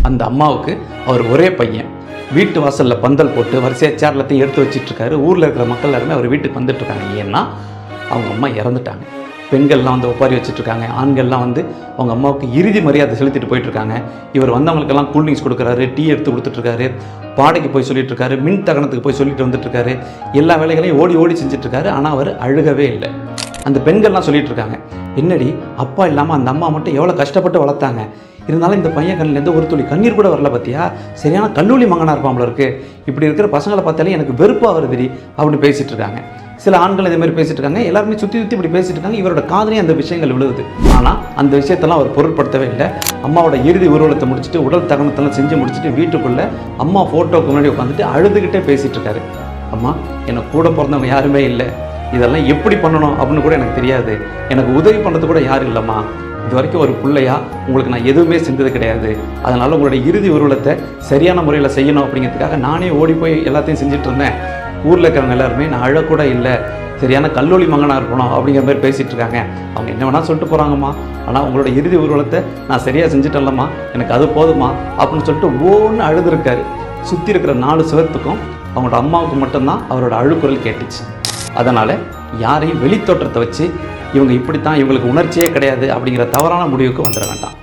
அந்த அம்மாவுக்கு அவர் ஒரே பையன். வீட்டு வாசலில் பந்தல் போட்டு வரிசையாக சேர் எல்லாத்தையும் எடுத்து வச்சிட்ருக்காரு. ஊரில் இருக்கிற மக்கள் எல்லாருமே அவர் வீட்டுக்கு வந்துட்டுருக்காங்க. ஏன்னா அவங்க அம்மா இறந்துட்டாங்க. பெண்கள்லாம் வந்து ஒப்பாரி வச்சுட்ருக்காங்க. ஆண்கள்லாம் வந்து அவங்க அம்மாவுக்கு இறுதி மரியாதை செலுத்திட்டு போயிட்டுருக்காங்க. இவர் வந்தவங்களுக்கெல்லாம் கூல்ட்ரிங்க்ஸ் கொடுக்குறாரு, டீ எடுத்து கொடுத்துட்ருக்காரு, பாடைக்கு போய் சொல்லிட்டுருக்காரு, மின் தகனத்துக்கு போய் சொல்லிட்டு வந்துட்டுருக்காரு. எல்லா வேலைகளையும் ஓடி ஓடி செஞ்சிட்ருக்காரு. ஆனால் அவர் அழுகவே இல்லை. அந்த பெண்கள்லாம் சொல்லிட்டு இருக்காங்க, என்னடி அப்பா இல்லாமல் அந்த அம்மா மட்டும் எவ்வளோ கஷ்டப்பட்டு வளர்த்தாங்க, இருந்தாலும் இந்த பையன் கண்ணிலேருந்து ஒரு துளி கண்ணீர் கூட வரல பார்த்தியா, சரியான கல்லூரி மகனாக இருப்பாங்கள இருக்குது, இப்படி இருக்கிற பசங்களை பார்த்தாலே எனக்கு வெறுப்பாக வருதுடி அப்படின்னு பேசிகிட்டு இருக்காங்க. சில ஆண்கள் இதே மாதிரி பேசிகிட்டு இருக்காங்க. எல்லாருமே சுற்றி சுற்றி இப்படி பேசிகிட்டு இருக்காங்க. இவரோட காதலையும் அந்த விஷயங்கள் விழுவுது. ஆனால் அந்த விஷயத்தெல்லாம் அவர் பொருட்படுத்தவே இல்லை. அம்மாவோட இறுதி ஊர்வலத்தை முடிச்சுட்டு உடல் தகனத்தெல்லாம் செஞ்சு முடிச்சுட்டு வீட்டுக்குள்ளே அம்மா ஃபோட்டோவுக்கு முன்னாடி உட்காந்துட்டு அழுதுகிட்டே பேசிகிட்டு இருக்காரு. அம்மா, எனக்கு கூட பிறந்தவங்க யாருமே இல்லை, இதெல்லாம் எப்படி பண்ணணும் அப்படின்னு கூட எனக்கு தெரியாது, எனக்கு உதவி பண்ணுறது கூட யாரும் இல்லைம்மா, இது வரைக்கும் ஒரு பிள்ளையா உங்களுக்கு நான் எதுவுமே செஞ்சது கிடையாது, அதனால் உங்களுடைய இறுதி ஊர்வலத்தை சரியான முறையில் செய்யணும் அப்படிங்கிறதுக்காக நானே ஓடி போய் எல்லாத்தையும் செஞ்சுட்டு இருந்தேன். ஊரில் இருக்கிறவங்க எல்லாருமே நான் அழக்கூட இல்லை, சரியான கல்லூரி மகனாக இருக்கணும் அப்படிங்கிற மாதிரி பேசிகிட்டு இருக்காங்க. அவங்க என்ன வேணால் சொல்லிட்டு போகிறாங்கம்மா, ஆனால் உங்களோட இறுதி ஊர்வலத்தை நான் சரியாக செஞ்சுட்டேன்லம்மா, எனக்கு அது போதுமா அப்படின்னு சொல்லிட்டு ஒன்று அழுதுருக்காரு. சுற்றி இருக்கிற 4 சுவத்துக்கும் அவங்களோட அம்மாவுக்கு மட்டும்தான் அவரோட அழுக்குரல் கேட்டுச்சு. அதனால் யாரையும் வெளித்தோற்றத்தை வச்சு இவங்க இப்படித்தான், இவங்களுக்கு உணர்ச்சியே கிடையாது அப்படிங்கிற தவறான முடிவுக்கு வந்துட வேண்டாம்.